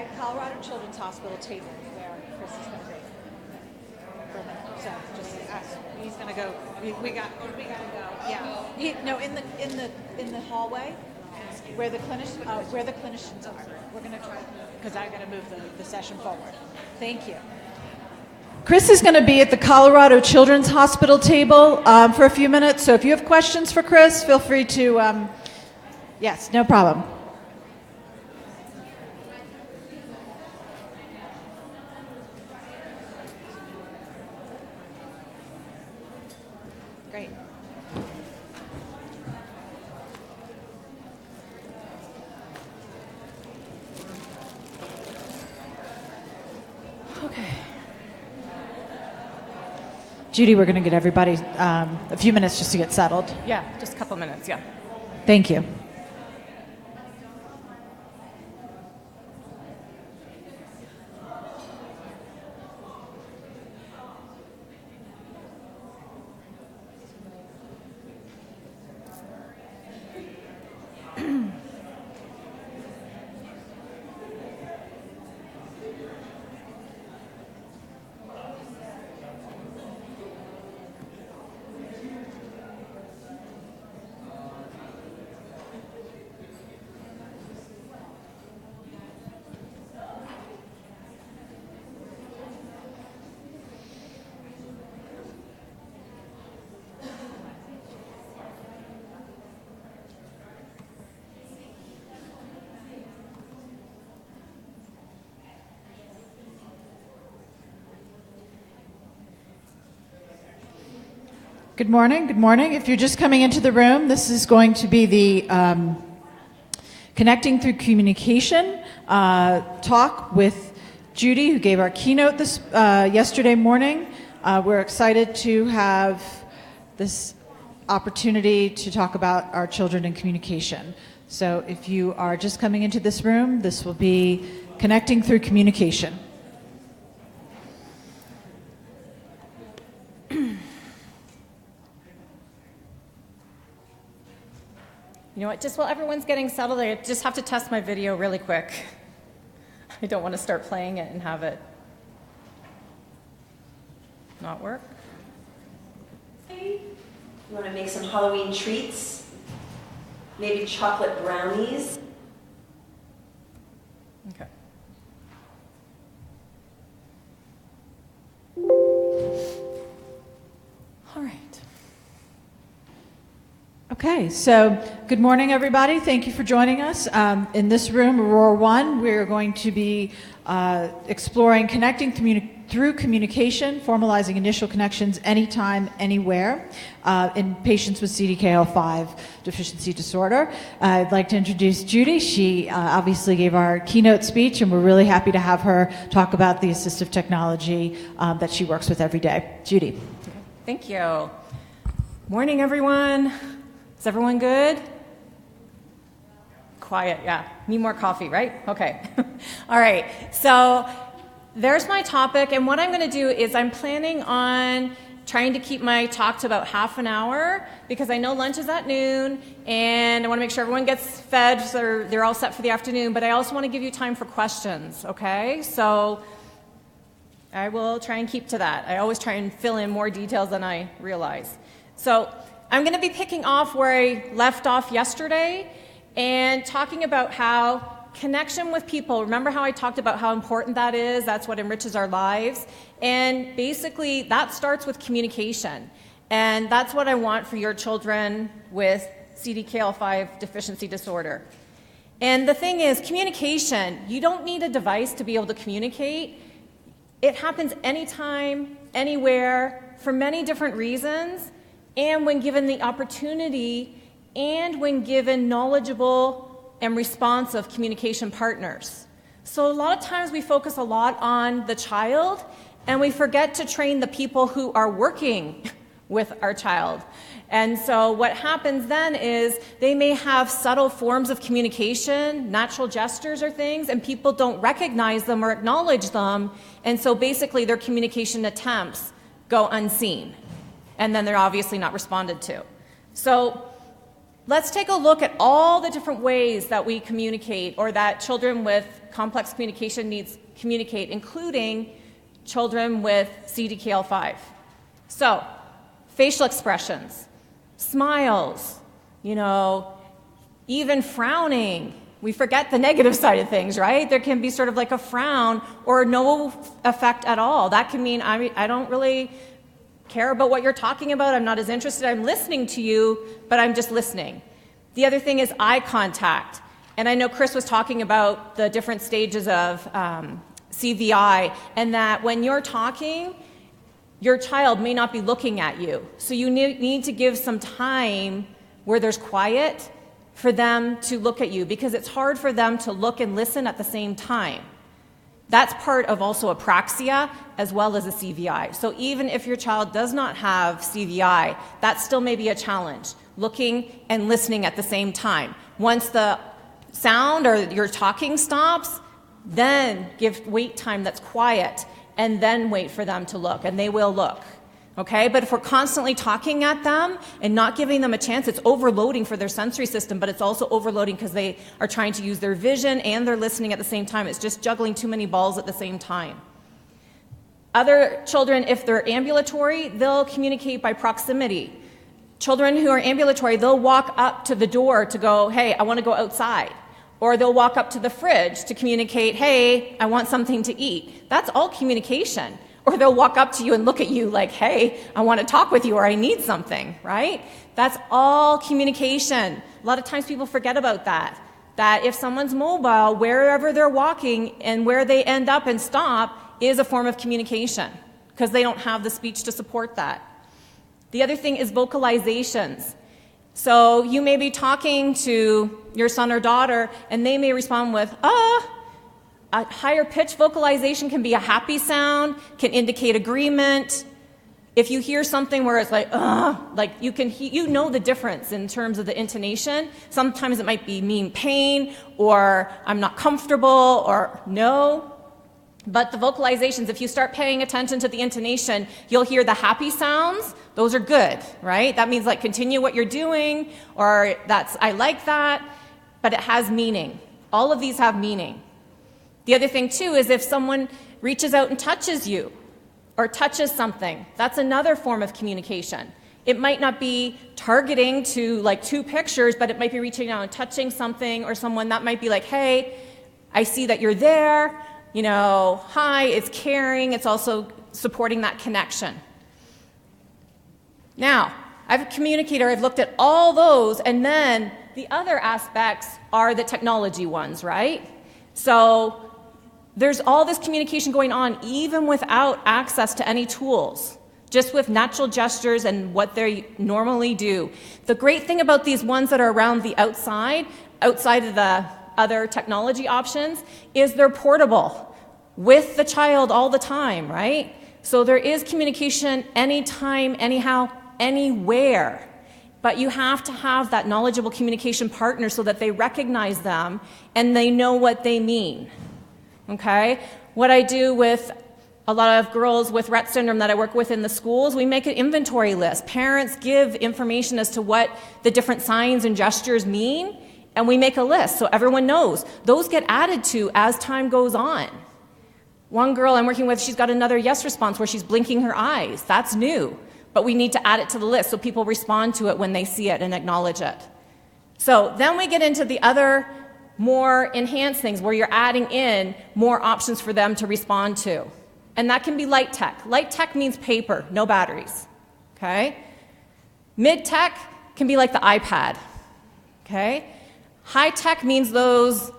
hallway, Colorado Children's Hospital table where Chris is going to be. So just ask. He's going to go. We got to go. Yeah. In the hallway where the clinicians are. We're going to try because I got to move the session forward. Thank you. Chris is going to be at the Colorado Children's Hospital table for a few minutes. So if you have questions for Chris, feel free to. Yes, no problem. Great. Okay. Judy, we're going to get everybody a few minutes just to get settled. Yeah, just a couple minutes, yeah. Thank you. Good morning. Good morning. If you're just coming into the room, this is going to be the Connecting Through Communication talk with Judy, who gave our keynote this yesterday morning. We're excited to have this opportunity to talk about our children and communication. So if you are just coming into this room, this will be Connecting Through Communication. You know what, just while everyone's getting settled, I just have to test my video really quick. I don't want to start playing it and have it not work. You want to make some Halloween treats? Maybe chocolate brownies? Okay. All right. Okay, so good morning, everybody. Thank you for joining us. In this room, Aurora 1, we're going to be exploring connecting through communication, formalizing initial connections anytime, anywhere, in patients with CDKL5 deficiency disorder. I'd like to introduce Judy. She obviously gave our keynote speech, and we're really happy to have her talk about the assistive technology that she works with every day. Judy. Okay. Thank you. Morning, everyone. Is everyone good? Quiet, yeah. Need more coffee, right? Okay. All right. So there's my topic, and what I'm going to do is I'm planning on trying to keep my talk to about half an hour because I know lunch is at noon, and I want to make sure everyone gets fed so they're all set for the afternoon, but I also want to give you time for questions, okay? So I will try and keep to that. I always try and fill in more details than I realize. So I'm going to be picking off where I left off yesterday and talking about how connection with people, remember how I talked about how important that is? That's what enriches our lives. And basically, that starts with communication. And that's what I want for your children with CDKL5 deficiency disorder. And the thing is, communication, you don't need a device to be able to communicate. It happens anytime, anywhere, for many different reasons. And when given the opportunity, and when given knowledgeable and responsive communication partners. So a lot of times we focus a lot on the child, and we forget to train the people who are working with our child. And so what happens then is they may have subtle forms of communication, natural gestures or things, and people don't recognize them or acknowledge them, and so basically their communication attempts go unseen. And then they're obviously not responded to. So let's take a look at all the different ways that we communicate, or that children with complex communication needs communicate, including children with CDKL5. So, facial expressions, smiles, even frowning. We forget the negative side of things, right? There can be sort of like a frown or no effect at all. That can mean I don't really care about what you're talking about. I'm not as interested. I'm listening to you, but I'm just listening. The other thing is eye contact. And I know Chris was talking about the different stages of CVI, and that when you're talking, your child may not be looking at you. So you need to give some time where there's quiet for them to look at you, because it's hard for them to look and listen at the same time. That's part of also apraxia as well as a CVI. So even if your child does not have CVI, that still may be a challenge, looking and listening at the same time. Once the sound or your talking stops, then wait time that's quiet, and then wait for them to look, and they will look. Okay, but if we're constantly talking at them and not giving them a chance, it's overloading for their sensory system, but it's also overloading because they are trying to use their vision and their listening at the same time. It's just juggling too many balls at the same time. Other children, if they're ambulatory, they'll communicate by proximity. Children who are ambulatory, they'll walk up to the door to go, hey, I want to go outside. Or they'll walk up to the fridge to communicate, hey, I want something to eat. That's all communication. Or they'll walk up to you and look at you like, hey, I want to talk with you, or I need something, right? That's all communication. A lot of times people forget about that. That if someone's mobile, wherever they're walking and where they end up and stop is a form of communication, because they don't have the speech to support that. The other thing is vocalizations. So you may be talking to your son or daughter, and they may respond with, A higher pitch vocalization can be a happy sound, can indicate agreement. If you hear something where it's like you know the difference in terms of the intonation. Sometimes it might be mean pain, or I'm not comfortable, or no. But the vocalizations, if you start paying attention to the intonation, you'll hear the happy sounds. Those are good, right? That means like continue what you're doing, or I like that, but it has meaning. All of these have meaning. The other thing, too, is if someone reaches out and touches you or touches something, that's another form of communication. It might not be targeting to like two pictures, but it might be reaching out and touching something or someone. That might be like, hey, I see that you're there, hi, it's caring. It's also supporting that connection. Now, I've looked at all those, and then the other aspects are the technology ones, right? So there's all this communication going on even without access to any tools, just with natural gestures and what they normally do. The great thing about these ones that are around the outside of the other technology options, is they're portable with the child all the time, right? So there is communication anytime, anyhow, anywhere. But you have to have that knowledgeable communication partner so that they recognize them and they know what they mean. Okay? What I do with a lot of girls with Rett syndrome that I work with in the schools, we make an inventory list. Parents give information as to what the different signs and gestures mean, and we make a list so everyone knows. Those get added to as time goes on. One girl I'm working with, she's got another yes response where she's blinking her eyes. That's new, but we need to add it to the list so people respond to it when they see it and acknowledge it. So then we get into the other more enhanced things where you're adding in more options for them to respond to. And that can be light tech. Light tech means paper, no batteries. Okay? Mid tech can be like the iPad. Okay? High tech means those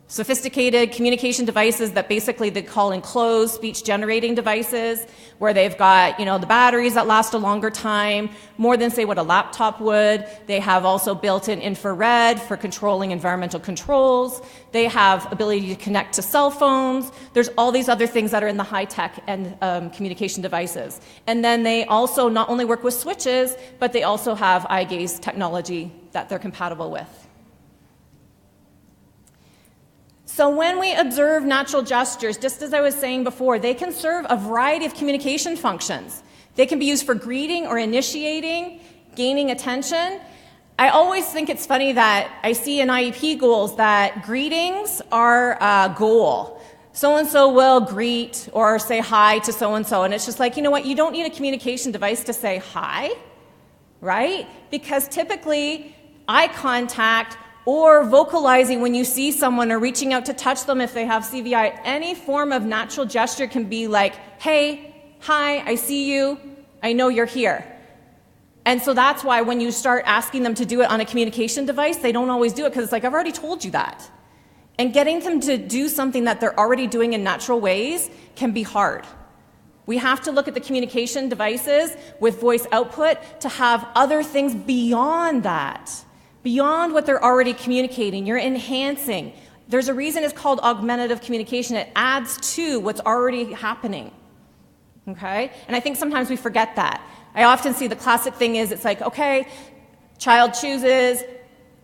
sophisticated communication devices that basically they call enclosed speech generating devices, where they've got, the batteries that last a longer time, more than say what a laptop would. They have also built-in infrared for controlling environmental controls. They have ability to connect to cell phones. There's all these other things that are in the high tech and communication devices. And then they also not only work with switches, but they also have eye gaze technology that they're compatible with. So when we observe natural gestures, just as I was saying before, they can serve a variety of communication functions. They can be used for greeting or initiating, gaining attention. I always think it's funny that I see in IEP goals that greetings are a goal. So-and-so will greet or say hi to so-and-so. And it's just like, you know what? You don't need a communication device to say hi, right? Because typically, eye contact or vocalizing when you see someone or reaching out to touch them if they have CVI, any form of natural gesture can be like, hey, hi, I see you, I know you're here. And so that's why when you start asking them to do it on a communication device, they don't always do it because it's like, I've already told you that. And getting them to do something that they're already doing in natural ways can be hard. We have to look at the communication devices with voice output to have other things beyond that, beyond what they're already communicating. You're enhancing. There's a reason it's called augmentative communication. It adds to what's already happening. Okay? And I think sometimes we forget that. I often see the classic thing is it's like, okay, child chooses,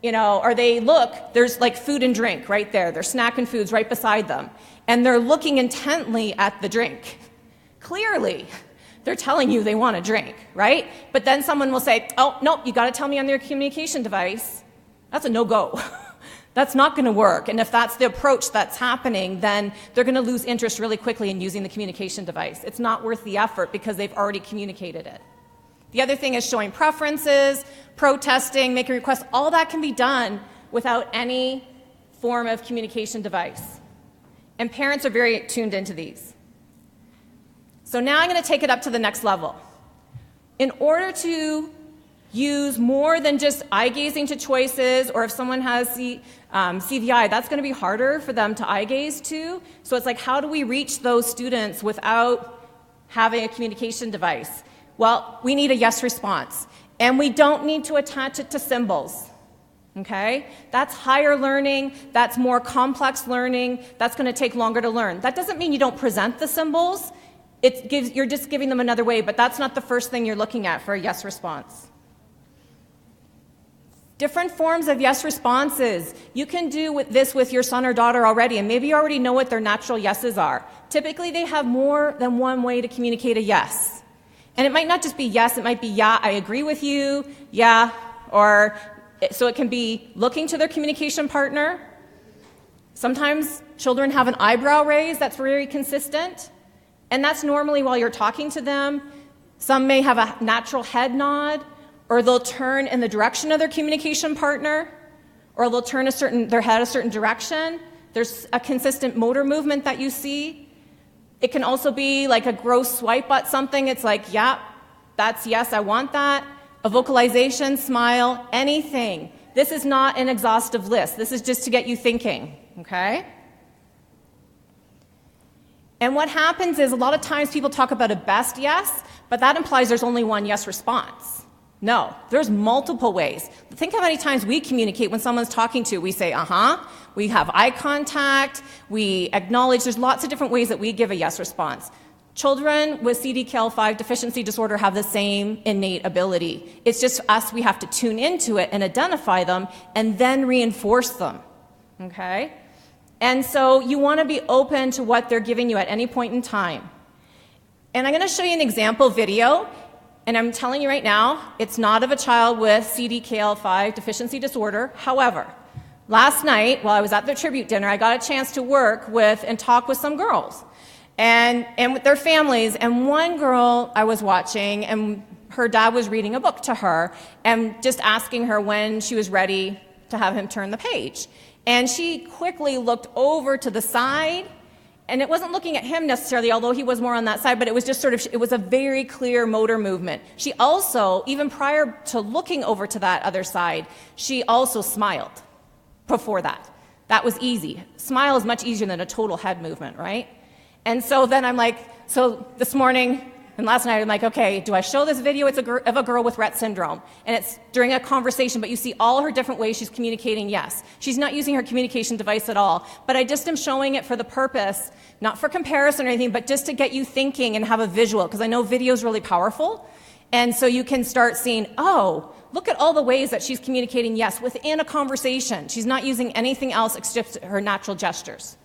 or they look, there's like food and drink right there. There's snack and foods right beside them. And they're looking intently at the drink. Clearly, they're telling you they want a drink, right? But then someone will say, oh, no, you got to tell me on your communication device. That's a no-go. That's not going to work. And if that's the approach that's happening, then they're going to lose interest really quickly in using the communication device. It's not worth the effort because they've already communicated it. The other thing is showing preferences, protesting, making requests. All that can be done without any form of communication device. And parents are very tuned into these. So now I'm going to take it up to the next level. In order to use more than just eye gazing to choices, or if someone has CVI, that's going to be harder for them to eye gaze to. So it's like, how do we reach those students without having a communication device? Well, we need a yes response. And we don't need to attach it to symbols. Okay? That's higher learning. That's more complex learning. That's going to take longer to learn. That doesn't mean you don't present the symbols. You're just giving them another way, but that's not the first thing you're looking at for a yes response. Different forms of yes responses. You can do this with your son or daughter already, and maybe you already know what their natural yeses are. Typically, they have more than one way to communicate a yes. And it might not just be yes, it might be yeah, I agree with you, yeah, or so it can be looking to their communication partner. Sometimes children have an eyebrow raise that's very consistent, and that's normally while you're talking to them. Some may have a natural head nod, or they'll turn in the direction of their communication partner, or they'll turn their head a certain direction. There's a consistent motor movement that you see. It can also be like a gross swipe at something. It's like, yeah, that's yes, I want that. A vocalization, smile, anything. This is not an exhaustive list. This is just to get you thinking, okay? And what happens is a lot of times people talk about a best yes, but that implies there's only one yes response. No, there's multiple ways. Think how many times we communicate when someone's talking to. We say, we have eye contact, we acknowledge. There's lots of different ways that we give a yes response. Children with CDKL5 deficiency disorder have the same innate ability. It's just us, we have to tune into it and identify them and then reinforce them, okay? And so you want to be open to what they're giving you at any point in time. And I'm going to show you an example video. And I'm telling you right now, it's not of a child with CDKL5 deficiency disorder. However, last night, while I was at the tribute dinner, I got a chance to work with and talk with some girls and with their families. And one girl I was watching, and her dad was reading a book to her and just asking her when she was ready to have him turn the page. And she quickly looked over to the side. And it wasn't looking at him necessarily, although he was more on that side, but it was just it was a very clear motor movement. She also, even prior to looking over to that other side, she also smiled before that. That was easy. Smile is much easier than a total head movement, right? And so then I'm like, so this morning and last night I'm like, okay, do I show this video? It's of a girl with Rett syndrome. And it's during a conversation, but you see all her different ways she's communicating yes. She's not using her communication device at all. But I just am showing it for the purpose, not for comparison or anything, but just to get you thinking and have a visual, because I know video is really powerful. And so you can start seeing, oh, look at all the ways that she's communicating yes within a conversation. She's not using anything else except her natural gestures.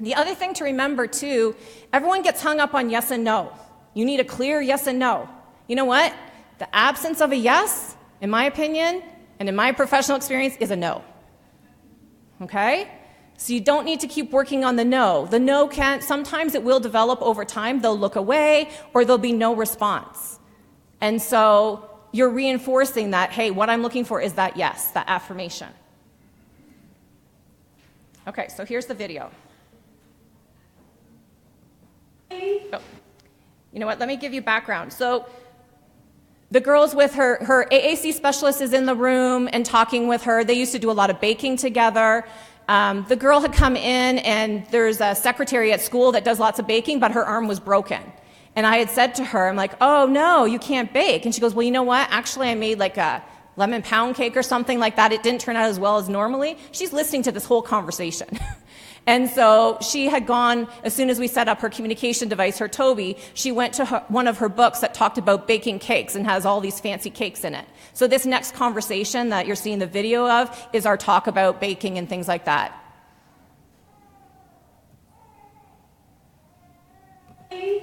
The other thing to remember, too, everyone gets hung up on yes and no. You need a clear yes and no. You know what? The absence of a yes in my opinion, and in my professional experience, is a no. Okay? So you don't need to keep working on the no. The no can't, sometimes it will develop over time. They'll look away or there'll be no response. And so you're reinforcing that, hey, what I'm looking for is that yes, that affirmation. Okay, so here's the video. Oh. You know what, let me give you background. So the girl's with her AAC specialist is in the room and talking with her. They used to do a lot of baking together. The girl had come in, and there's a secretary at school that does lots of baking, but her arm was broken. And I had said to her, I'm like, oh no, you can't bake. And she goes, well, you know what? Actually, I made like a lemon pound cake or something like that. It didn't turn out as well as normally. She's listening to this whole conversation. And so she had gone, as soon as we set up her communication device, her Toby, she went to one of her books that talked about baking cakes and has all these fancy cakes in it. So this next conversation that you're seeing the video of is our talk about baking and things like that. You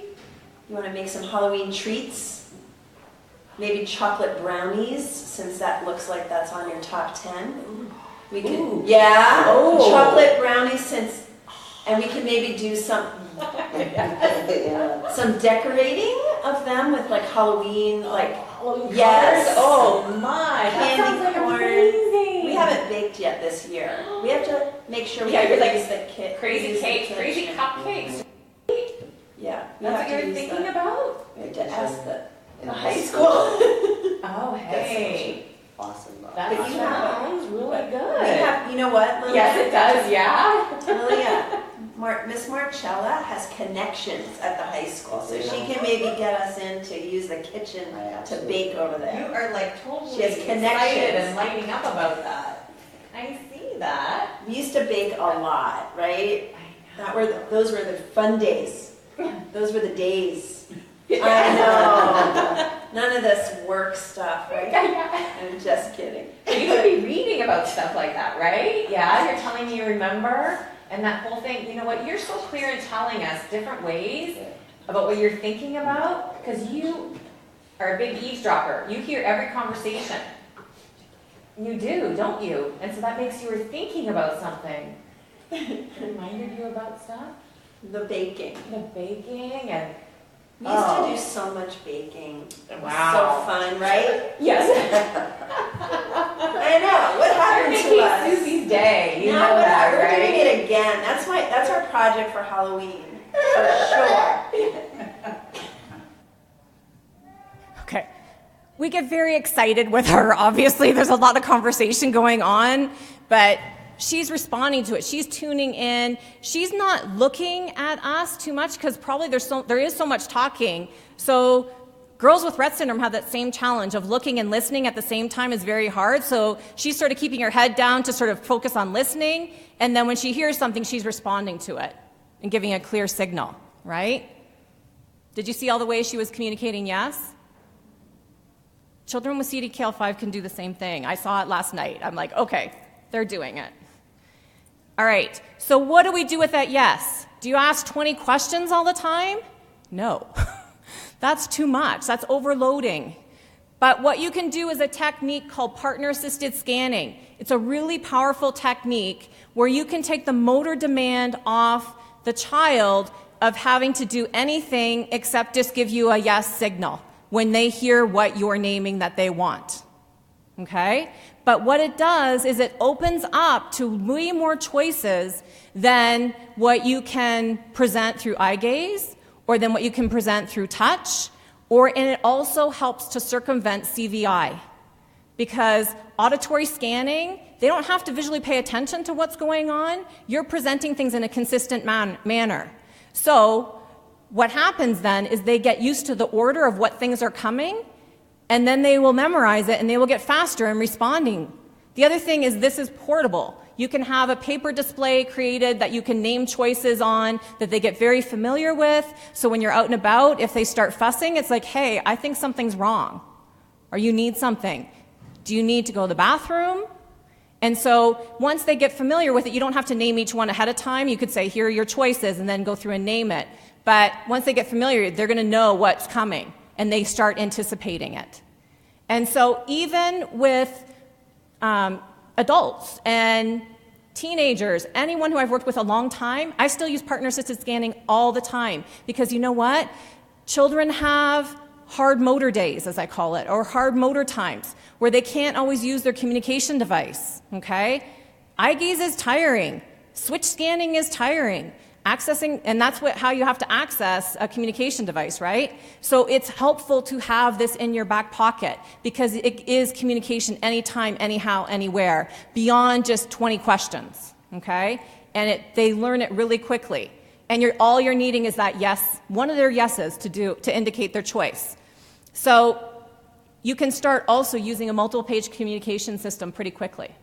want to make some Halloween treats? Maybe chocolate brownies, since that looks like that's on your top 10. We could, yeah, chocolate brownies, and we can maybe do some decorating of them with like Halloween, like yes, oh my, that candy sounds like corn. amazing. We haven't baked yet this year. We have to make sure we Yeah, you're like use the kit, crazy use the cakes, crazy kitchen. cupcakes. Yeah, we That's have what to you're use thinking the, about? We have to ask In the high high school. school. Oh, hey. Awesome. That But you sounds really good. We have, you know what, Lilia? Yes, it does, yeah. Lilia, Miss Marcella has connections at the high school, so she can maybe get us in to use the kitchen to bake over You there. are like totally She has excited connections. and lighting up about that. I see that. We used to bake a lot, right? Those were the fun days. Those were the days. I know. None of this work stuff, right? I'm just kidding. But you could be reading about stuff like that, right? Yeah, you're telling me you remember, and that whole thing. You know what? You're so clear in telling us different ways about what you're thinking about, because you are a big eavesdropper. You hear every conversation. You do, don't you? And so that makes you were thinking about something. Reminded you about stuff? The baking. The baking and... We used to do so much baking. It was Wow. so fun, right? Yes. I know. What You're happened making to us? Susie's day. You No, know that, we're right? doing it again. That's our project for Halloween. For sure. Okay. We get very excited with her. Obviously, there's a lot of conversation going on, but she's responding to it. She's tuning in. She's not looking at us too much because probably there is so much talking. So girls with Rett syndrome have that same challenge of looking and listening at the same time is very hard. So she's sort of keeping her head down to sort of focus on listening. And then when she hears something, she's responding to it and giving a clear signal, right? Did you see all the ways she was communicating yes? Children with CDKL5 can do the same thing. I saw it last night. I'm like, okay, they're doing it. All right, so what do we do with that yes? Do you ask 20 questions all the time? No. That's too much. That's overloading. But what you can do is a technique called partner-assisted scanning. It's a really powerful technique where you can take the motor demand off the child of having to do anything except just give you a yes signal when they hear what you're naming that they want. Okay? But what it does is it opens up to way more choices than what you can present through eye gaze or than what you can present through touch, and it also helps to circumvent CVI. Because auditory scanning, they don't have to visually pay attention to what's going on. You're presenting things in a consistent manner. So what happens then is they get used to the order of what things are coming, and then they will memorize it and they will get faster in responding. The other thing is this is portable. You can have a paper display created that you can name choices on that they get very familiar with. So when you're out and about, if they start fussing, it's like, hey, I think something's wrong. Or you need something. Do you need to go to the bathroom? And so once they get familiar with it, you don't have to name each one ahead of time. You could say, here are your choices, and then go through and name it. But once they get familiar, they're going to know what's coming, and they start anticipating it. And so even with adults and teenagers, anyone who I've worked with a long time, I still use partner-assisted scanning all the time because you know what? Children have hard motor days, as I call it, or hard motor times, where they can't always use their communication device, okay? Eye gaze is tiring. Switch scanning is tiring. Accessing, and that's how you have to access a communication device, right? So it's helpful to have this in your back pocket because it is communication anytime, anyhow, anywhere, beyond just 20 questions, okay? And they learn it really quickly. And all you're needing is that yes, one of their yeses to indicate their choice. So you can start also using a multiple-page communication system pretty quickly.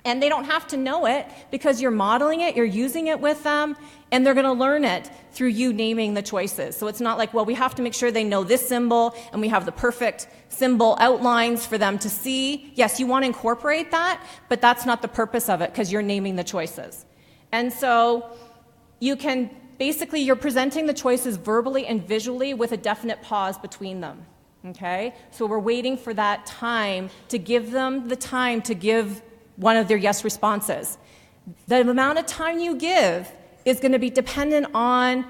And they don't have to know it because you're modeling it, you're using it with them, and they're going to learn it through you naming the choices. So it's not like, well, we have to make sure they know this symbol, and we have the perfect symbol outlines for them to see. Yes, you want to incorporate that, but that's not the purpose of it because you're naming the choices. And so you can basically, you're presenting the choices verbally and visually with a definite pause between them. Okay? So we're waiting for that time to give them the time to give one of their yes responses. The amount of time you give is going to be dependent on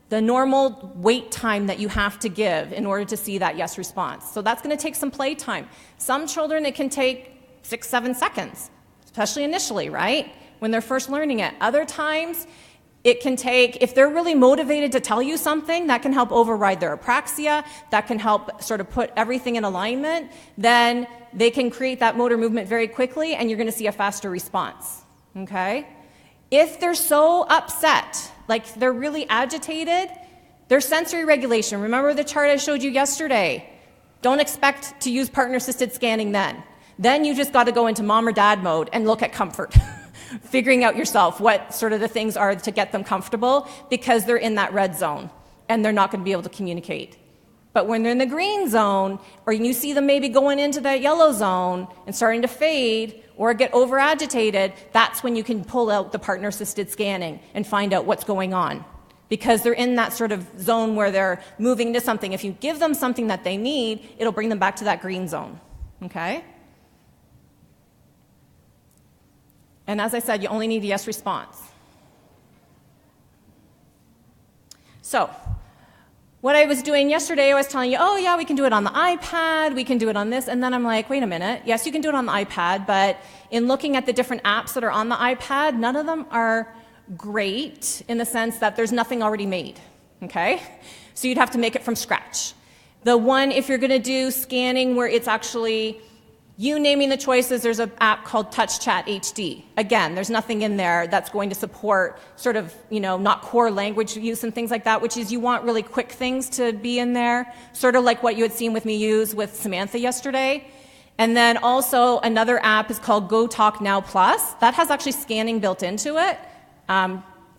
the normal wait time that you have to give in order to see that yes response. So that's going to take some play time. Some children, it can take 6-7 seconds, especially initially, right? When they're first learning it. Other times, it can take, if they're really motivated to tell you something, that can help override their apraxia, that can help sort of put everything in alignment, then they can create that motor movement very quickly and you're going to see a faster response, okay? If they're so upset, like they're really agitated, their sensory regulation, remember the chart I showed you yesterday? Don't expect to use partner-assisted scanning then. Then you just got to go into mom or dad mode and look at comfort. Figuring out yourself what sort of the things are to get them comfortable because they're in that red zone and they're not going to be able to communicate. But when they're in the green zone, or you see them maybe going into that yellow zone and starting to fade or get over-agitated, that's when you can pull out the partner-assisted scanning and find out what's going on. Because they're in that sort of zone where they're moving into something. If you give them something that they need, it'll bring them back to that green zone, okay? And as I said, you only need a yes response. So, what I was doing yesterday, I was telling you, oh yeah, we can do it on the iPad, we can do it on this, and then I'm like, wait a minute, yes, you can do it on the iPad, but in looking at the different apps that are on the iPad, none of them are great in the sense that there's nothing already made, okay? So you'd have to make it from scratch. The one, if you're going to do scanning where it's actually you naming the choices, there's an app called TouchChat HD. Again, there's nothing in there that's going to support sort of, not core language use and things like that, which is you want really quick things to be in there, sort of like what you had seen with me use with Samantha yesterday. And then also another app is called Go Talk Now Plus. That has actually scanning built into it,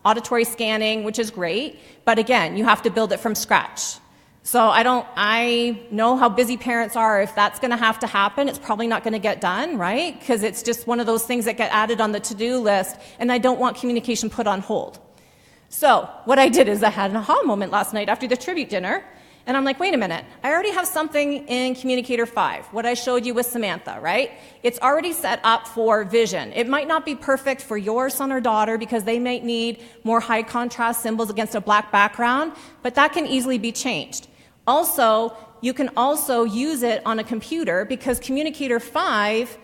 auditory scanning, which is great. But again, you have to build it from scratch. So I know how busy parents are. If that's going to have to happen, it's probably not going to get done, right? Because it's just one of those things that get added on the to-do list, and I don't want communication put on hold. So what I did is I had an aha moment last night after the tribute dinner, and I'm like, wait a minute, I already have something in Communicator 5, what I showed you with Samantha, right? It's already set up for vision. It might not be perfect for your son or daughter because they might need more high contrast symbols against a black background, but that can easily be changed. Also, you can also use it on a computer because Communicator 5,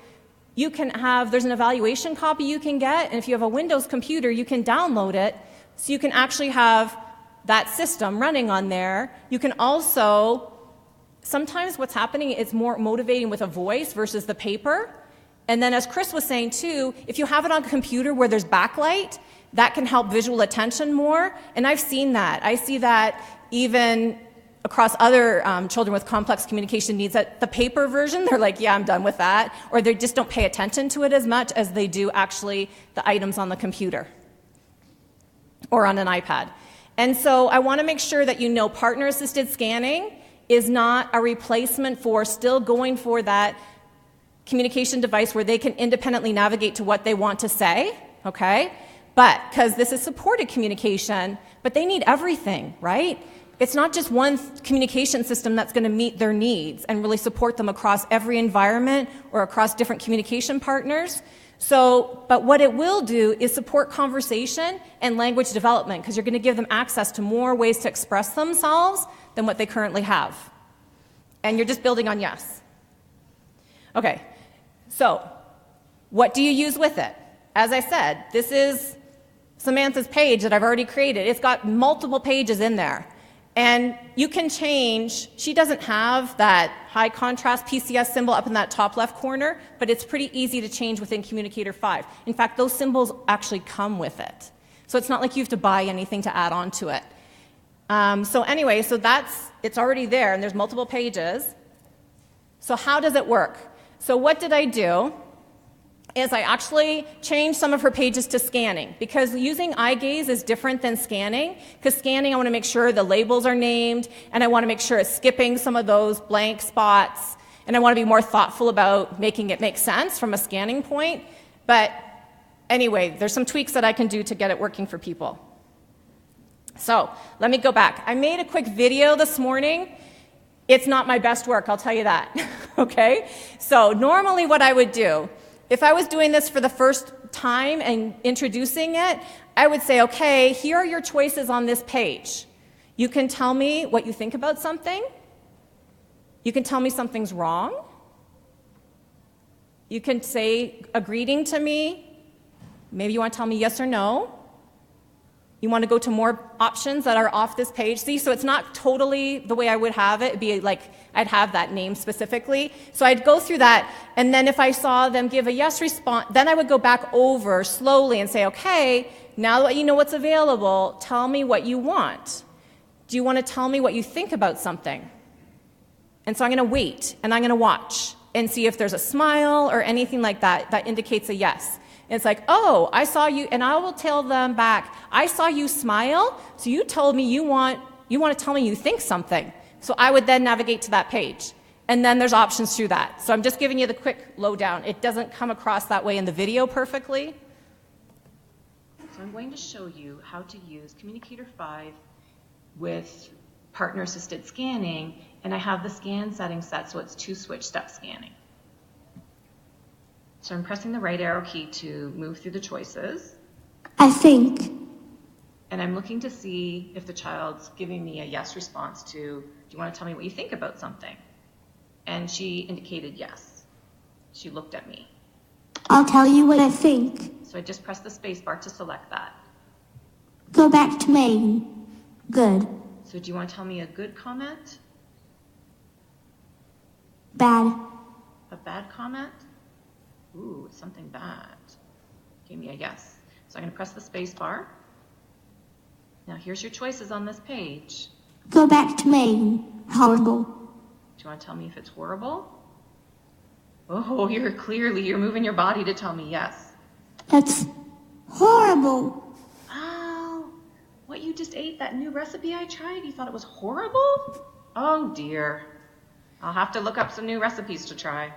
there's an evaluation copy you can get, and if you have a Windows computer, you can download it, so you can actually have that system running on there. You can also, sometimes what's happening is more motivating with a voice versus the paper. And then as Chris was saying too, if you have it on a computer where there's backlight, that can help visual attention more. And I've seen that. I see that even across other children with complex communication needs, that the paper version, they're like, yeah, I'm done with that. Or they just don't pay attention to it as much as they do actually the items on the computer or on an iPad. And so I want to make sure that you know partner-assisted scanning is not a replacement for still going for that communication device where they can independently navigate to what they want to say, okay? But because this is supported communication, but they need everything, right? It's not just one communication system that's going to meet their needs and really support them across every environment or across different communication partners. So, but what it will do is support conversation and language development, because you're going to give them access to more ways to express themselves than what they currently have. And you're just building on yes. Okay, so what do you use with it? As I said, this is Samantha's page that I've already created. It's got multiple pages in there. And you can change, she doesn't have that high contrast PCS symbol up in that top left corner, but it's pretty easy to change within Communicator 5. In fact, those symbols actually come with it. So it's not like you have to buy anything to add on to it. So anyway, so it's already there, and there's multiple pages. So how does it work? So what did I do? Is I actually changed some of her pages to scanning, because using eye gaze is different than scanning, because scanning I want to make sure the labels are named, and I want to make sure it's skipping some of those blank spots, and I want to be more thoughtful about making it make sense from a scanning point. But anyway, there's some tweaks that I can do to get it working for people. So let me go back. I made a quick video this morning. It's not my best work, I'll tell you that. Okay? So normally what I would do, if I was doing this for the first time and introducing it, I would say, okay, here are your choices on this page. You can tell me what you think about something. You can tell me something's wrong. You can say a greeting to me. Maybe you want to tell me yes or no. You want to go to more options that are off this page. See, so it's not totally the way I would have it. It'd be like I'd have that name specifically. So I'd go through that, and then if I saw them give a yes response, then I would go back over slowly and say, okay, now that you know what's available, tell me what you want. Do you want to tell me what you think about something? And so I'm going to wait, and I'm going to watch and see if there's a smile or anything like that that indicates a yes. And it's like, oh, I saw you, and I will tell them back, I saw you smile, so you told me you want to tell me you think something. So I would then navigate to that page. And then there's options through that. So I'm just giving you the quick lowdown. It doesn't come across that way in the video perfectly. So I'm going to show you how to use Communicator 5 with partner-assisted scanning, and I have the scan setting set so it's 2 switch step scanning. So I'm pressing the right arrow key to move through the choices. I think. And I'm looking to see if the child's giving me a yes response to, do you want to tell me what you think about something? And she indicated yes. She looked at me. I'll tell you what I think. So I just pressed the space bar to select that. Go back to main. Good. So do you want to tell me a good comment? Bad. A bad comment? Ooh, it's something bad. Give me a yes. So I'm going to press the space bar. Now here's your choices on this page. Go back to main. Horrible. Do you want to tell me if it's horrible? Oh, you're moving your body to tell me yes. It's horrible. Oh, what you just ate, that new recipe I tried, you thought it was horrible? Oh dear. I'll have to look up some new recipes to try.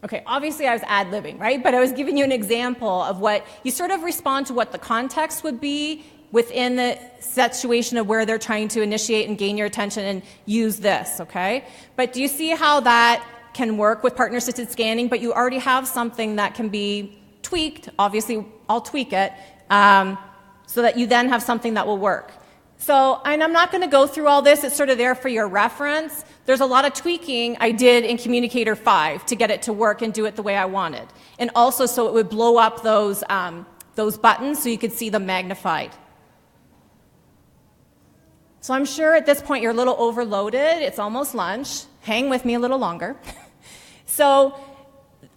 Okay, obviously I was ad-libbing, right? But I was giving you an example of what, you sort of respond to what the context would be within the situation of where they're trying to initiate and gain your attention and use this, okay? But do you see how that can work with partner-assisted scanning, but you already have something that can be tweaked. Obviously, I'll tweak it so that you then have something that will work. So, and I'm not going to go through all this. It's sort of there for your reference. There's a lot of tweaking I did in Communicator 5 to get it to work and do it the way I wanted. And also so it would blow up those buttons so you could see them magnified. So I'm sure at this point you're a little overloaded. It's almost lunch. Hang with me a little longer. So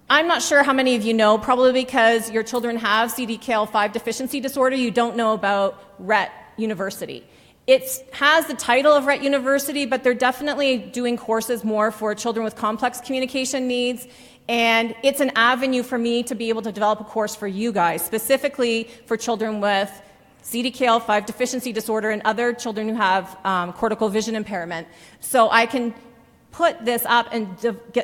I'm not sure how many of you know, probably because your children have CDKL5 deficiency disorder, you don't know about Rett University. It has the title of Rett University, but they're definitely doing courses more for children with complex communication needs, and it's an avenue for me to be able to develop a course for you guys, specifically for children with CDKL5 deficiency disorder and other children who have cortical vision impairment. So I can put this up and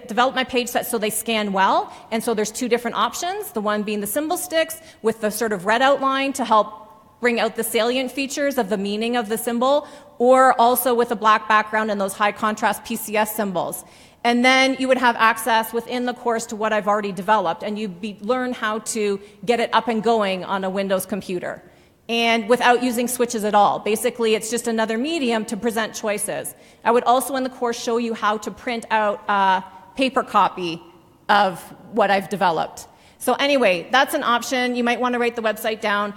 develop my page set so they scan well. And so there's two different options, the one being the symbol sticks with the sort of red outline to help bring out the salient features of the meaning of the symbol, or also with a black background and those high contrast PCS symbols. And then you would have access within the course to what I've already developed, and you'd learn how to get it up and going on a Windows computer. And without using switches at all. Basically, it's just another medium to present choices. I would also in the course show you how to print out a paper copy of what I've developed. So anyway, that's an option. You might want to write the website down.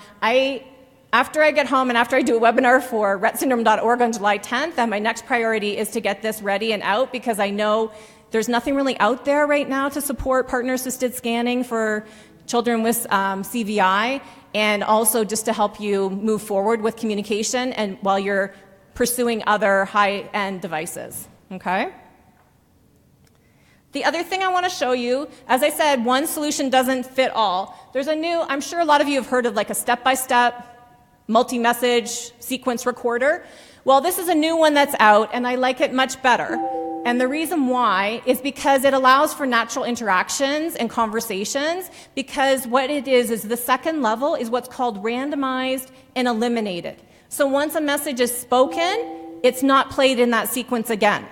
After I get home and after I do a webinar for rhettsyndrome.org on July 10th, then my next priority is to get this ready and out, because I know there's nothing really out there right now to support partner-assisted scanning for children with CVI, and also just to help you move forward with communication and while you're pursuing other high-end devices, okay? The other thing I want to show you, as I said, one solution doesn't fit all. There's a new, I'm sure a lot of you have heard of like a step-by-step multi-message sequence recorder. Well, this is a new one that's out, and I like it much better. And the reason why is because it allows for natural interactions and conversations, because what it is the second level is what's called randomized and eliminated. So once a message is spoken, it's not played in that sequence again.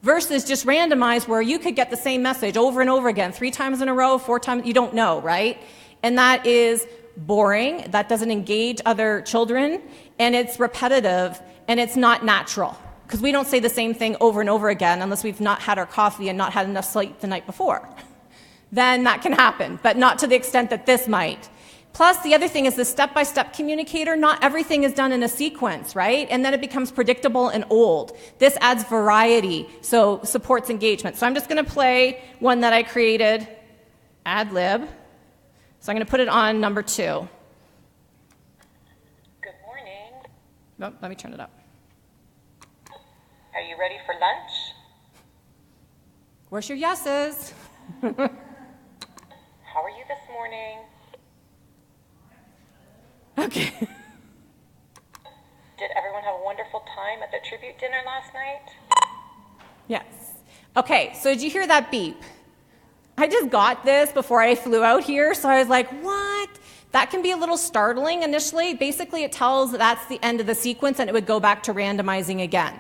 Versus just randomized, where you could get the same message over and over again, 3 times in a row, 4 times, you don't know, right? And that is boring, that doesn't engage other children, and it's repetitive, and it's not natural. Because we don't say the same thing over and over again unless we've not had our coffee and not had enough sleep the night before. Then that can happen, but not to the extent that this might. Plus, the other thing is the step-by-step communicator, not everything is done in a sequence, right? And then it becomes predictable and old. This adds variety, so supports engagement. So I'm just going to play one that I created, ad lib. So I'm going to put it on number 2. Good morning. Oh, let me turn it up. Are you ready for lunch? Where's your yeses? How are you this morning? Okay. Did everyone have a wonderful time at the tribute dinner last night? Yes. Okay, so did you hear that beep? I just got this before I flew out here, so I was like, what? That can be a little startling initially. Basically, it tells that's the end of the sequence, and it would go back to randomizing again.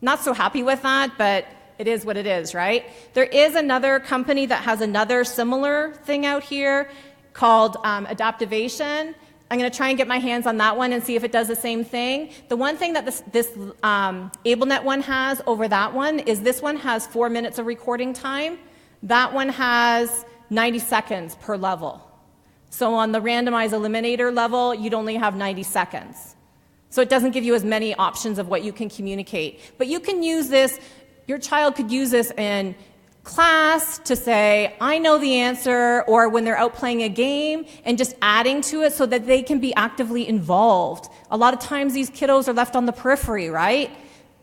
Not so happy with that, but it is what it is, right? There is another company that has another similar thing out here called Adaptivation. I'm going to try and get my hands on that one and see if it does the same thing. The one thing that this AbleNet one has over that one is this one has 4 minutes of recording time. That one has 90 seconds per level. So on the randomized eliminator level, you'd only have 90 seconds. So it doesn't give you as many options of what you can communicate. But you can use this, your child could use this in class to say, I know the answer, or when they're out playing a game, and just adding to it so that they can be actively involved. A lot of times these kiddos are left on the periphery, right?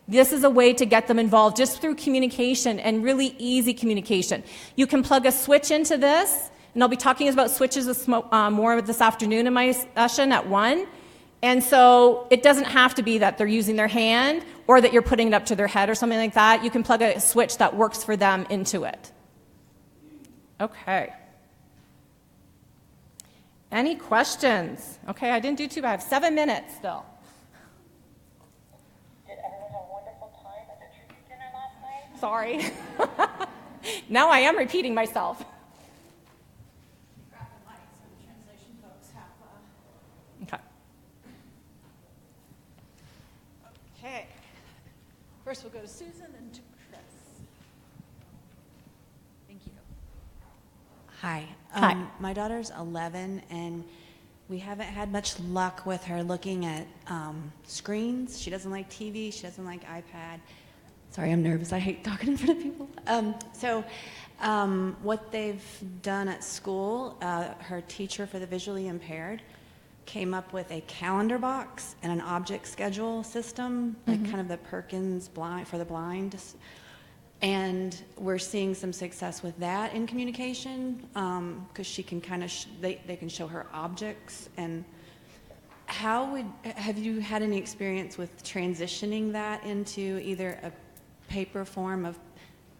This is a way to get them involved just through communication, and really easy communication. You can plug a switch into this, and I'll be talking about switches more this afternoon in my session at 1. And so it doesn't have to be that they're using their hand or that you're putting it up to their head or something like that. You can plug a switch that works for them into it. Okay. Any questions? Okay, I didn't do too bad. I have 7 minutes still. Did everyone have a wonderful time at the tribute dinner last night? Sorry. Now I am repeating myself. Okay. Okay. First we'll go to Susan and to Chris. Thank you. Hi. Hi. My daughter's 11, and we haven't had much luck with her looking at screens. She doesn't like TV. She doesn't like iPad. Sorry, I'm nervous. I hate talking in front of people. What they've done at school, her teacher for the visually impaired came up with a calendar box and an object schedule system, like kind of the Perkins blind for the blind. And we're seeing some success with that in communication, because she can kind of they can show her objects. And have you had any experience with transitioning that into either a paper form of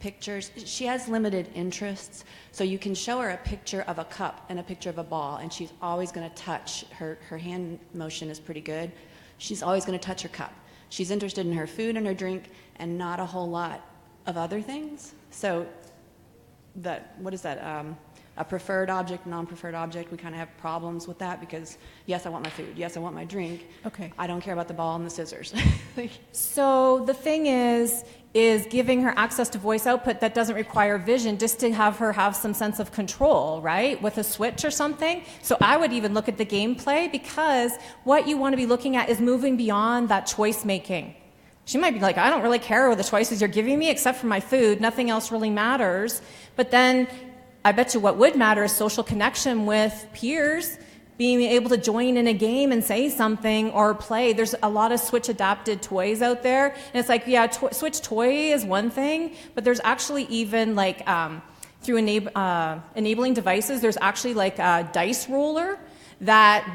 pictures. She has limited interests, so you can show her a picture of a cup and a picture of a ball, and she's always going to touch. Her hand motion is pretty good. She's always going to touch her cup. She's interested in her food and her drink and not a whole lot of other things. So what is that? A preferred object, non-preferred object, we kind of have problems with that because, yes, I want my food. Yes, I want my drink. Okay. I don't care about the ball and the scissors. So the thing is giving her access to voice output that doesn't require vision, just to have her have some sense of control, right? With a switch or something. So I would even look at the gameplay, because what you want to be looking at is moving beyond that choice making. She might be like, I don't really care what the choices you're giving me except for my food. Nothing else really matters. But then I bet you what would matter is social connection with peers, being able to join in a game and say something or play. There's a lot of Switch adapted toys out there. And it's like, yeah, Switch toy is one thing, but there's actually even like through enabling devices, there's actually like a dice roller that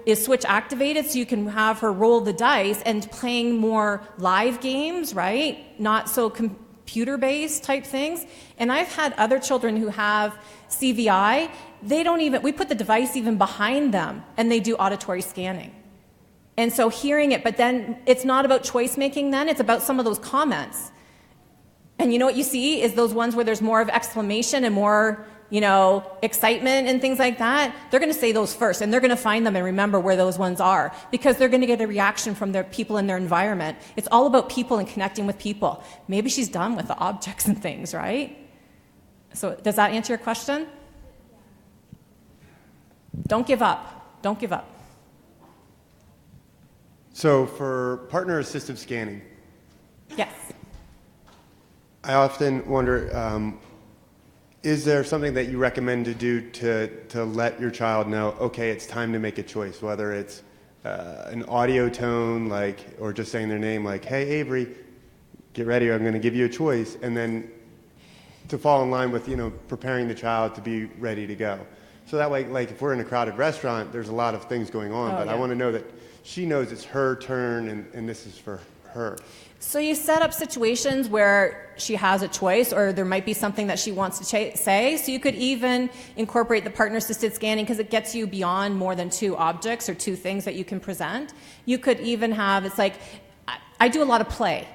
is Switch activated, so you can have her roll the dice and playing more live games, right? Not so computer-based type things. And I've had other children who have CVI, we put the device even behind them, and they do auditory scanning. And so hearing it, but then it's not about choice making then, it's about some of those comments. And you know what you see is those ones where there's more of exclamation and more, excitement and things like that. They're going to say those first, and they're going to find them and remember where those ones are, because they're going to get a reaction from their people in their environment. It's all about people and connecting with people. Maybe she's done with the objects and things, right? So does that answer your question? Don't give up. Don't give up. So for partner assistive scanning, Yes. I often wonder, is there something that you recommend to do to let your child know, okay, it's time to make a choice, whether it's an audio tone, or just saying their name, like, hey, Avery, get ready, I'm going to give you a choice, and then to fall in line with, preparing the child to be ready to go. So that way, like if we're in a crowded restaurant, there's a lot of things going on, but I want to know that she knows it's her turn and this is for her. So you set up situations where she has a choice, or there might be something that she wants to say. So you could even incorporate the partner-assisted scanning, because it gets you beyond more than two objects or two things that you can present. You could even have, it's like, I do a lot of play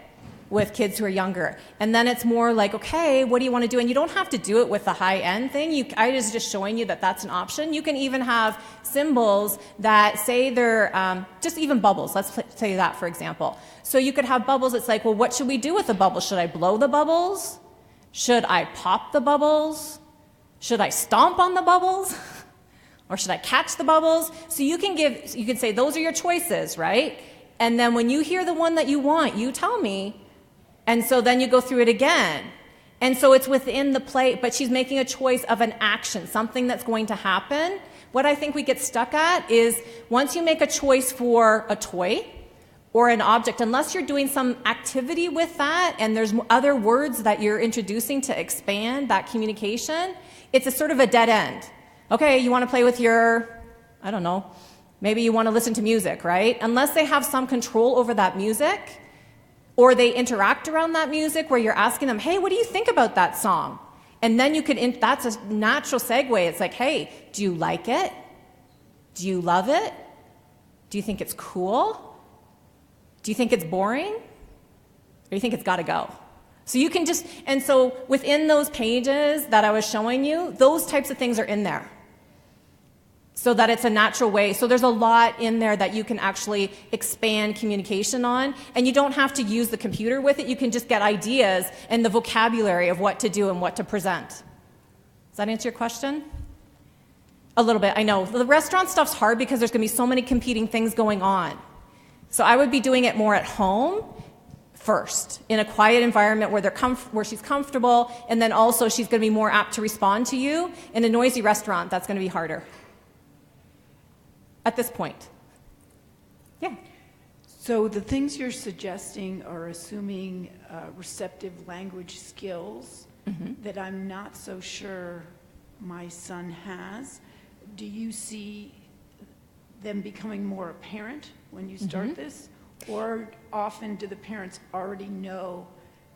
with kids who are younger. And then it's more like, okay, what do you want to do? And you don't have to do it with the high-end thing. I was just showing you that that's an option. You can even have symbols that say they're, just even bubbles. Let's say that, for example. So you could have bubbles. It's like, well, what should we do with the bubbles? Should I blow the bubbles? Should I pop the bubbles? Should I stomp on the bubbles? Or should I catch the bubbles? So you can say, those are your choices, right? And then when you hear the one that you want, you tell me. And so then you go through it again. And so it's within the play, but she's making a choice of an action, something that's going to happen. What I think we get stuck at is once you make a choice for a toy or an object, unless you're doing some activity with that and there's other words that you're introducing to expand that communication, it's a sort of a dead end. Okay, you want to play with your, I don't know, maybe you want to listen to music, right? Unless they have some control over that music, or they interact around that music where you're asking them, hey, what do you think about that song? And then you could, that's a natural segue. It's like, hey, do you like it? Do you love it? Do you think it's cool? Do you think it's boring? Or do you think it's got to go? So you can just, and so within those pages that I was showing you, those types of things are in there, so that it's a natural way. So there's a lot in there that you can actually expand communication on, and you don't have to use the computer with it. You can just get ideas and the vocabulary of what to do and what to present. Does that answer your question? A little bit, I know. The restaurant stuff's hard because there's going to be so many competing things going on. So I would be doing it more at home first, in a quiet environment where she's comfortable, and then also she's going to be more apt to respond to you. In a noisy restaurant, that's going to be harder. At this point. Yeah. So the things you're suggesting are assuming receptive language skills that I'm not so sure my son has. Do you see them becoming more apparent when you start this? Or often do the parents already know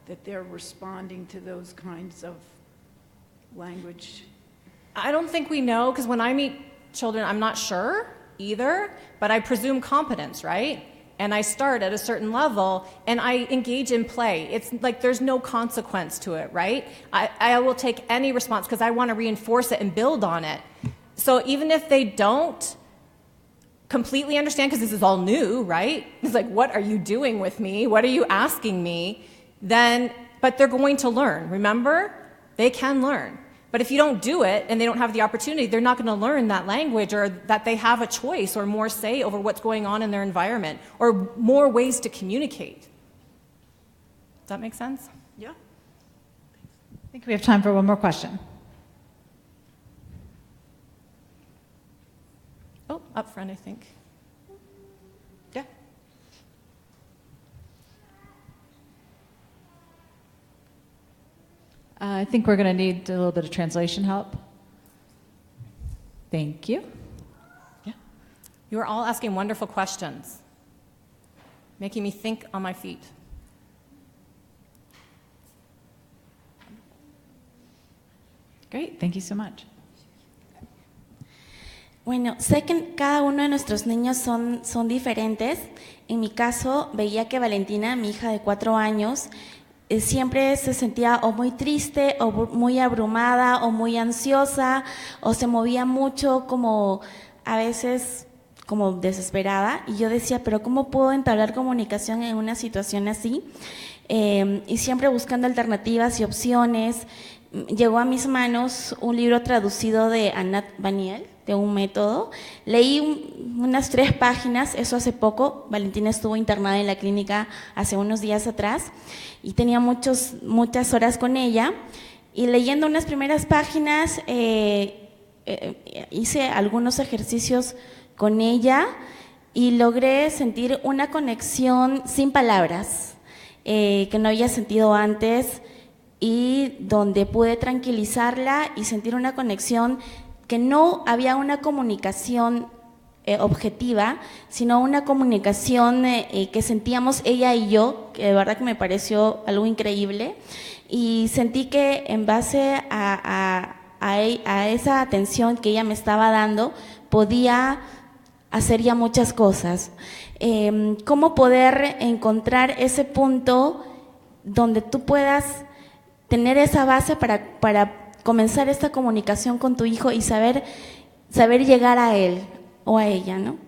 that they're responding to those kinds of language? I don't think we know, because when I meet children, I'm not sure either, but I presume competence, right? And I start at a certain level, and I engage in play. It's like there's no consequence to it, right? I will take any response because I want to reinforce it and build on it. So even if they don't completely understand, because this is all new, right? It's like, what are you doing with me? What are you asking me? Then, but they're going to learn. Remember, they can learn. But if you don't do it and they don't have the opportunity, they're not going to learn that language, or that they have a choice or more say over what's going on in their environment, or more ways to communicate. Does that make sense? Yeah. I think we have time for one more question. Oh, up front, I think. Yeah. I think we're going to need a little bit of translation help. Thank you. Yeah. You are all asking wonderful questions, making me think on my feet. Great, thank you so much. Bueno, sé que cada uno de nuestros niños son diferentes. En mi caso, veía que Valentina, mi hija de 4 años, siempre se sentía o muy triste, o muy abrumada, o muy ansiosa, o se movía mucho, como a veces como desesperada. Y yo decía, pero ¿cómo puedo entablar comunicación en una situación así? Y siempre buscando alternativas y opciones. Llegó a mis manos un libro traducido de Annette Baniel, de un método. Leí unas 3 páginas, eso hace poco. Valentina estuvo internada en la clínica hace unos días atrás y tenía muchas horas con ella. Y leyendo unas primeras páginas, hice algunos ejercicios con ella y logré sentir una conexión sin palabras que no había sentido antes, y donde pude tranquilizarla y sentir una conexión que no había una comunicación objetiva, sino una comunicación que sentíamos ella y yo, que de verdad que me pareció algo increíble, y sentí que en base a esa atención que ella me estaba dando, podía hacer ya muchas cosas. ¿Cómo poder encontrar ese punto donde tú puedas tener esa base para comenzar esta comunicación con tu hijo y saber llegar a él o a ella, ¿no?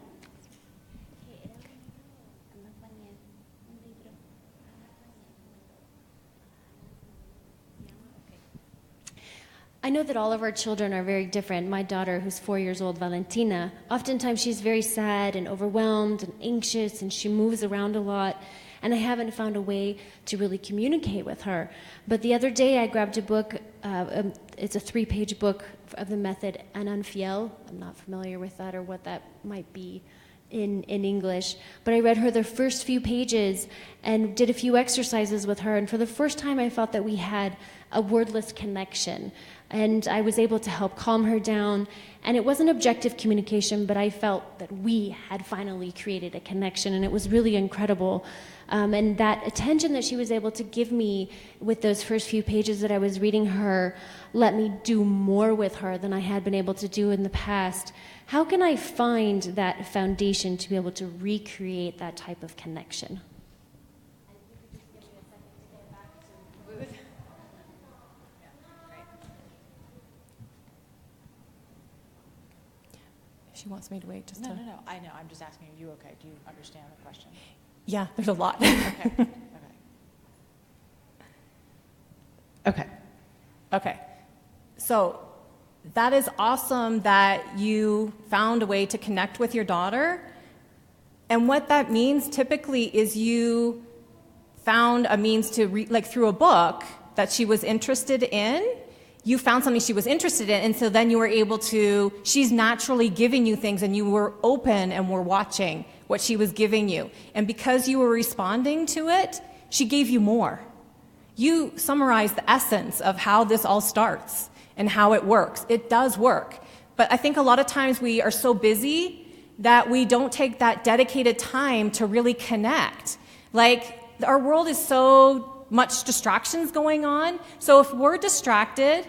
I know that all of our children are very different. My daughter, who's 4 years old, Valentina, oftentimes she's very sad and overwhelmed and anxious, and she moves around a lot. And I haven't found a way to really communicate with her. But the other day I grabbed a book, it's a 3-page book of the method Untitled. I'm not familiar with that or what that might be in English. But I read her the first few pages and did a few exercises with her. And for the first time I felt that we had a wordless connection. And I was able to help calm her down. And it wasn't objective communication, but I felt that we had finally created a connection. And it was really incredible. And that attention that she was able to give me with those first few pages that I was reading her let me do more with her than I had been able to do in the past. How can I find that foundation to be able to recreate that type of connection? She wants me to wait just No, to... no, no, I know, I'm just asking, are you okay? Do you understand the question? Yeah, there's a lot. Okay, okay. Okay. So that is awesome that you found a way to connect with your daughter. And what that means typically is you found a means to, like through a book that she was interested in, you found something she was interested in, and so then you were able to, she's naturally giving you things, and you were open and were watching what she was giving you. And because you were responding to it, she gave you more. You summarized the essence of how this all starts and how it works. It does work. But I think a lot of times we are so busy that we don't take that dedicated time to really connect. Like, our world is so much distractions going on. So if we're distracted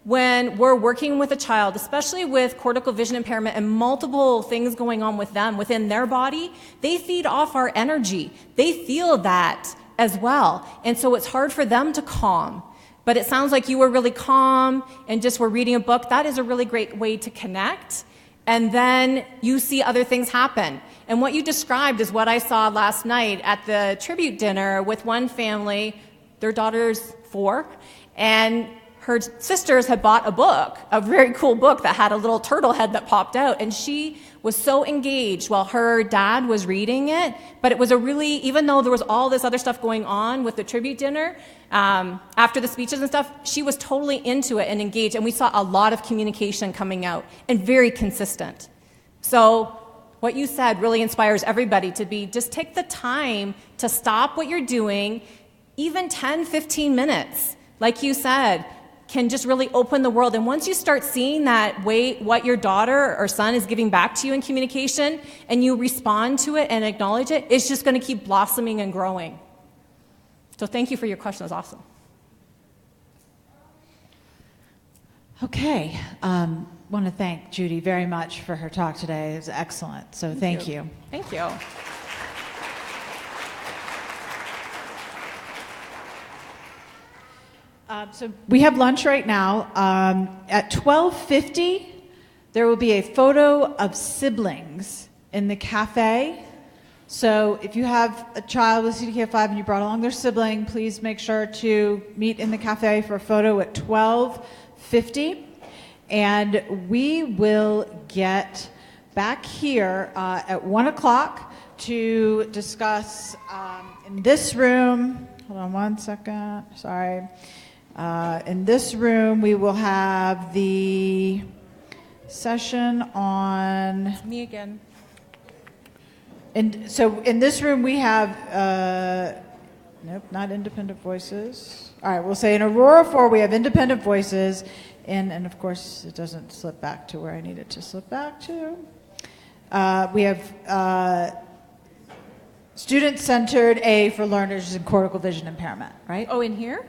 when we're working with a child, especially with cortical vision impairment and multiple things going on with them within their body, they feed off our energy. They feel that as well. And so it's hard for them to calm. But it sounds like you were really calm and just were reading a book. That is a really great way to connect. And then you see other things happen. And what you described is what I saw last night at the tribute dinner with one family. Their daughter's 4, and her sisters had bought a book, a very cool book that had a little turtle head that popped out, and she was so engaged while her dad was reading it. But it was a really, even though there was all this other stuff going on with the tribute dinner, after the speeches and stuff, she was totally into it and engaged, and we saw a lot of communication coming out, and very consistent. So what you said really inspires everybody to be, just take the time to stop what you're doing, even 10, 15 minutes, like you said, can just really open the world. And once you start seeing that way, what your daughter or son is giving back to you in communication, and you respond to it and acknowledge it, it's just going to keep blossoming and growing. So thank you for your question. It was awesome. Okay. Want to thank Judy very much for her talk today. It was excellent. So thank you. Thank you. So we have lunch right now. At 12:50, there will be a photo of siblings in the cafe. So if you have a child with CDKF5 and you brought along their sibling, please make sure to meet in the cafe for a photo at 12:50. And we will get back here at 1 o'clock to discuss in this room. Hold on one second. Sorry. In this room, we will have the session on... Me again. And so in this room, we have... nope, not independent voices. All right, we'll say in Aurora 4, we have independent voices. And of course, it doesn't slip back to where I need it to slip back to. We have student-centered A for learners in cortical vision impairment, right? Oh, in here?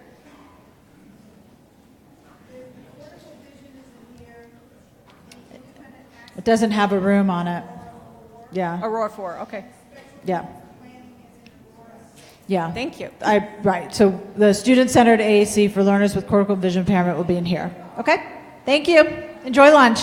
It doesn't have a room on it. Yeah. Aurora 4, okay. Yeah. Yeah. Thank you. Right. So the student-centered AAC for learners with cortical vision impairment will be in here. Okay? Thank you. Enjoy lunch.